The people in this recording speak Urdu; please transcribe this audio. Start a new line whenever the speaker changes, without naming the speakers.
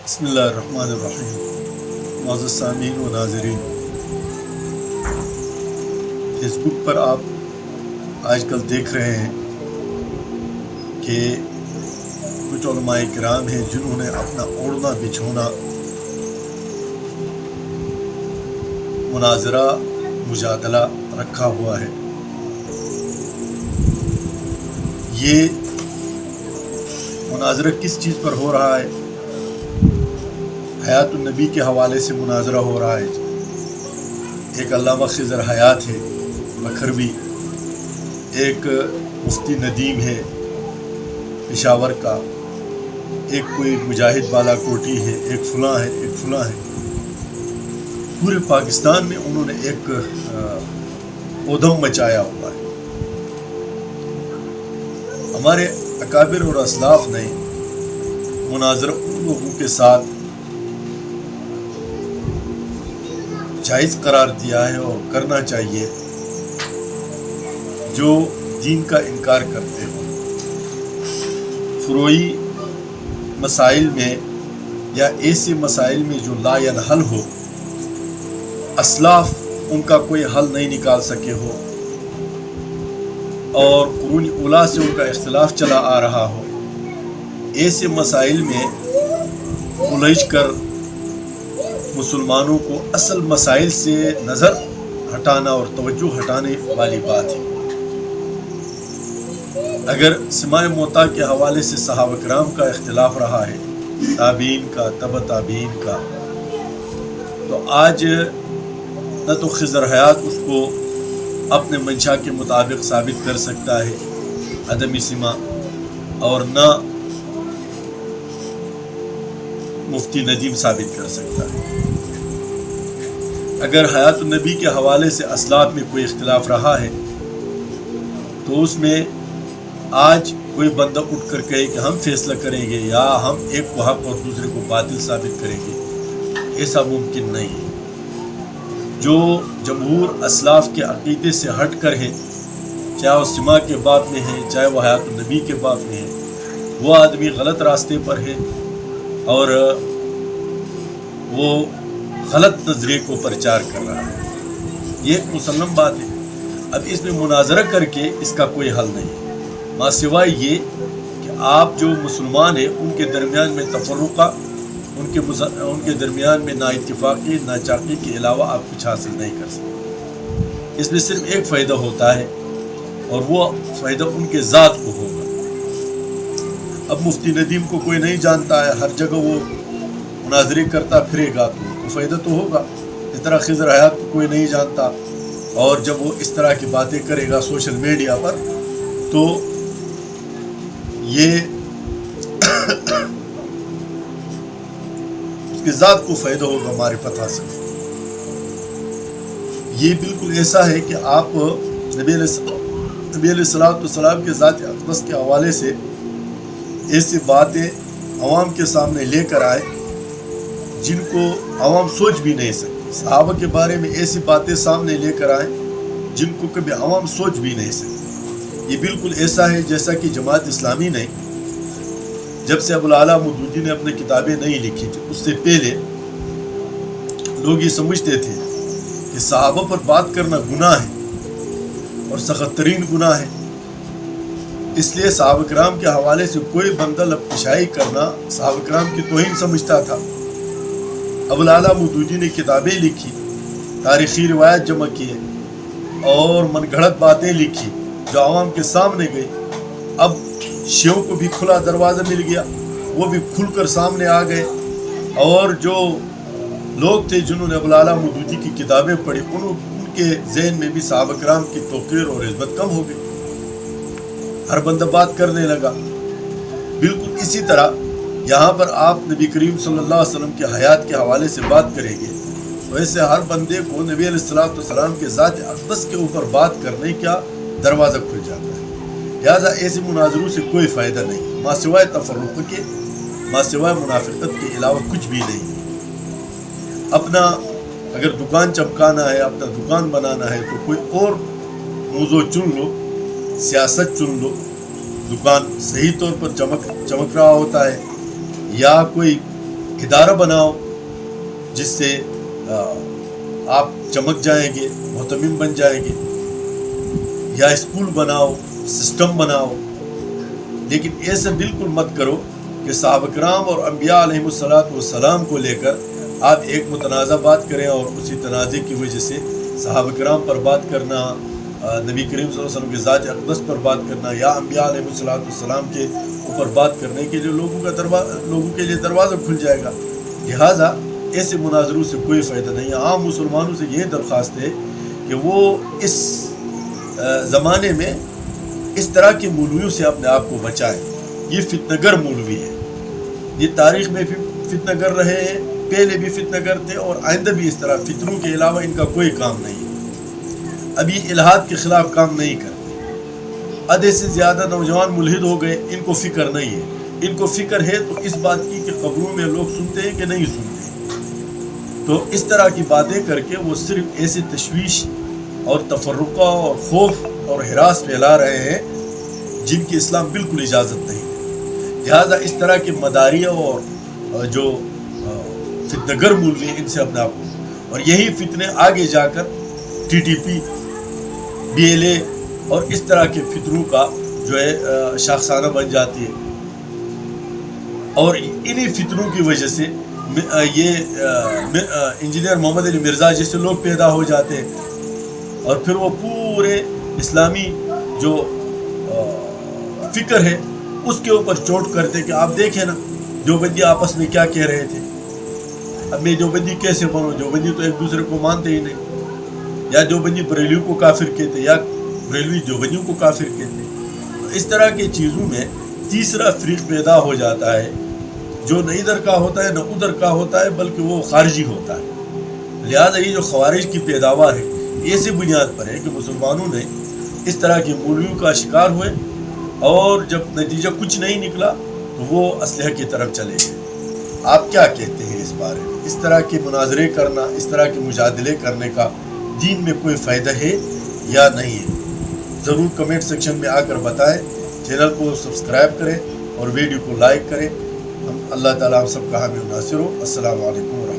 بسم اللہ الرحمن الرحیم۔ معزز سامعین و ناظرین، فیس بک پر آپ آج کل دیکھ رہے ہیں کہ کچھ علماء کرام ہیں جنہوں نے اپنا اوڑھنا بچھونا مناظرہ مجادلہ رکھا ہوا ہے۔ یہ مناظرہ کس چیز پر ہو رہا ہے؟ حیات النبی کے حوالے سے مناظرہ ہو رہا ہے۔ ایک علامہ خضر حیات ہے مکھروی، ایک مفتی ندیم ہے پشاور کا، ایک کوئی مجاہد بالا کوٹی ہے، ایک فلاں ہے، ایک فلاں ہے۔ پورے پاکستان میں انہوں نے ایک ادھم مچایا ہوا ہے۔ ہمارے اکابر اور اسلاف نے مناظرہ ان لوگوں کے ساتھ جائز قرار دیا ہے اور کرنا چاہیے جو دین کا انکار کرتے ہوں۔ فروعی مسائل میں یا ایسے مسائل میں جو لا ینحل ہو، اسلاف ان کا کوئی حل نہیں نکال سکے ہو اور قرون اولیٰ سے ان کا اختلاف چلا آ رہا ہو، ایسے مسائل میں الجھ کر مسلمانوں کو اصل مسائل سے نظر ہٹانا اور توجہ ہٹانے والی بات ہے۔ اگر سماع موطا کے حوالے سے صحابہ کرام کا اختلاف رہا ہے، تابعین کا، تبع تابعین کا، تو آج نہ تو خضر حیات اس کو اپنے منشا کے مطابق ثابت کر سکتا ہے عدم سماع، اور نہ مفتی ندیم ثابت کر سکتا ہے۔ اگر حیات النبی کے حوالے سے اسلاف میں کوئی اختلاف رہا ہے تو اس میں آج کوئی بندہ اٹھ کر کہے کہ ہم فیصلہ کریں گے یا ہم ایک کو حق اور دوسرے کو باطل ثابت کریں گے، ایسا ممکن نہیں ہے۔ جو جمہور اسلاف کے عقیدے سے ہٹ کر ہے، چاہے وہ سماع کے باب میں ہے، چاہے وہ حیات النبی کے باب میں ہے، وہ آدمی غلط راستے پر ہے اور وہ غلط نظریے کو پرچار کر رہا ہے۔ یہ ایک مسلم بات ہے۔ اب اس میں مناظرہ کر کے اس کا کوئی حل نہیں ہے، ماں سوائے یہ کہ آپ جو مسلمان ہیں ان کے درمیان میں تفرقہ، ان کے درمیان میں نا اتفاقی، نا چاقی کے علاوہ آپ کچھ حاصل نہیں کر سکتے۔ اس میں صرف ایک فائدہ ہوتا ہے اور وہ فائدہ ان کے ذات کو ہوگا۔ اب مفتی ندیم کو کوئی نہیں جانتا ہے، ہر جگہ وہ مناظرے کرتا پھرے گا تو اس کو فائدہ تو ہوگا۔ اس طرح خضر حیات کو کوئی نہیں جانتا اور جب وہ اس طرح کی باتیں کرے گا سوشل میڈیا پر تو یہ اس کے ذات کو فائدہ ہوگا معرفت حاصل۔ یہ بالکل ایسا ہے کہ آپ نبی علیہ السلام کے ذات اقدس کے حوالے سے ایسی باتیں عوام کے سامنے لے کر آئے جن کو عوام سوچ بھی نہیں سکتے۔ صحابہ کے بارے میں ایسی باتیں سامنے لے کر آئے جن کو کبھی عوام سوچ بھی نہیں سکتے۔ یہ بالکل ایسا ہے جیسا کہ جماعت اسلامی نے جب سے ابوالعالیٰ مودودی نے اپنے کتابیں نہیں لکھی تھی، اس سے پہلے لوگ یہ سمجھتے تھے کہ صحابہ پر بات کرنا گناہ ہے اور سخت ترین گناہ ہے، اس لیے صحابہ کرام کے حوالے سے کوئی بندہ لبکشائی کرنا صحابہ کرام کی توہین سمجھتا تھا۔ ابوالعالیٰ مودودی نے کتابیں لکھی، تاریخی روایت جمع کیے اور من گھڑت باتیں لکھی جو عوام کے سامنے گئی۔ اب شیعوں کو بھی کھلا دروازہ مل گیا، وہ بھی کھل کر سامنے آ گئے، اور جو لوگ تھے جنہوں نے ابوالعالیٰ مودودی کی کتابیں پڑھی ان کے ذہن میں بھی صحابہ کرام کی توقیر اور عزت کم ہو گئی، ہر بندہ بات کرنے لگا۔ بالکل اسی طرح یہاں پر آپ نبی کریم صلی اللہ علیہ وسلم کے حیات کے حوالے سے بات کریں گے تو ایسے ہر بندے کو نبی علیہ السلام کے ذات اقدس کے اوپر بات کرنے کا دروازہ کھل جاتا ہے۔ لہٰذا ایسے مناظروں سے کوئی فائدہ نہیں، ماں سوائے تفرق کے، ماں سوائے منافقت کے علاوہ کچھ بھی نہیں۔ اپنا اگر دکان چمکانا ہے، اپنا دکان بنانا ہے تو کوئی اور موضوع چن لو، سیاست چن لو، دکان صحیح طور پر چمک رہا ہوتا ہے، یا کوئی ادارہ بناؤ جس سے آپ چمک جائیں گے، محتمم بن جائیں گے، یا اسکول بناؤ، سسٹم بناؤ، لیکن ایسے بالکل مت کرو کہ صحابہ کرام اور انبیاء علیہ السلام کو لے کر آپ ایک متنازع بات کریں اور اسی تنازع کی وجہ سے صحابہ کرام پر بات کرنا، نبی کریم صلی اللہ علیہ وسلم کے ذات اقدس پر بات کرنا، یا انبیاء علیہ السلام کے اوپر بات کرنے کے لیے لوگوں کے لیے دروازہ کھل جائے گا۔ لہٰذا ایسے مناظروں سے کوئی فائدہ نہیں ہے۔ عام مسلمانوں سے یہ درخواست ہے کہ وہ اس زمانے میں اس طرح کے مولویوں سے اپنے آپ کو بچائیں۔ یہ فتنہ گر مولوی ہے، یہ تاریخ میں بھی فتنہ گر رہے ہیں، پہلے بھی فتنہ گر تھے اور آئندہ بھی اس طرح۔ فتنوں کے علاوہ ان کا کوئی کام نہیں ہے۔ ابھی الحاد کے خلاف کام نہیں کرتے، آدھے سے زیادہ نوجوان ملحد ہو گئے، ان کو فکر نہیں ہے۔ ان کو فکر ہے تو اس بات کی کہ قبروں میں لوگ سنتے ہیں کہ نہیں سنتے، تو اس طرح کی باتیں کر کے وہ صرف ایسے تشویش اور تفرقہ اور خوف اور ہراس پھیلا رہے ہیں جن کی اسلام بالکل اجازت نہیں ہے۔ لہٰذا اس طرح کے مداریہ اور جو فتنہ گر مولوی ہیں، ان سے اپنے آپ کو، اور یہی فتنے آگے جا کر T T P, B L A اور اس طرح کے فتنوں کا جو ہے شاخسانہ بن جاتی ہے، اور انہی فتنوں کی وجہ سے یہ انجینئر محمد علی مرزا جیسے لوگ پیدا ہو جاتے ہیں، اور پھر وہ پورے اسلامی جو فکر ہے اس کے اوپر چوٹ کرتے کہ آپ دیکھیں نا دیوبندی آپس میں کیا کہہ رہے تھے، اب میں دیوبندی کیسے بنوں، دیوبندی تو ایک دوسرے کو مانتے ہی نہیں، یا دیوبندی بریلیوں کو کافر کہتے، یا بریلوی دیوبندیوں کو کافر کہتے۔ تو اس طرح کی چیزوں میں تیسرا فریق پیدا ہو جاتا ہے جو نہ ادھر کا ہوتا ہے نہ ادھر کا ہوتا ہے، بلکہ وہ خارجی ہوتا ہے۔ لہٰذا یہ جو خوارج کی پیداوار ہے، ایسی بنیاد پر ہے کہ مسلمانوں نے اس طرح کے مولویوں کا شکار ہوئے، اور جب نتیجہ کچھ نہیں نکلا تو وہ اسلحہ کی طرف چلے گئے۔ آپ کیا کہتے ہیں اس بارے میں؟ اس طرح کے مناظرے کرنا، اس طرح کے مجادلے کرنے کا دین میں کوئی فائدہ ہے یا نہیں ہے؟ ضرور کمنٹ سیکشن میں آ کر بتائیں۔ چینل کو سبسکرائب کریں اور ویڈیو کو لائک کریں۔ اللہ تعالیٰ ہم سب کا حامی و ناصر ہو۔ السلام علیکم ورحمۃ اللہ۔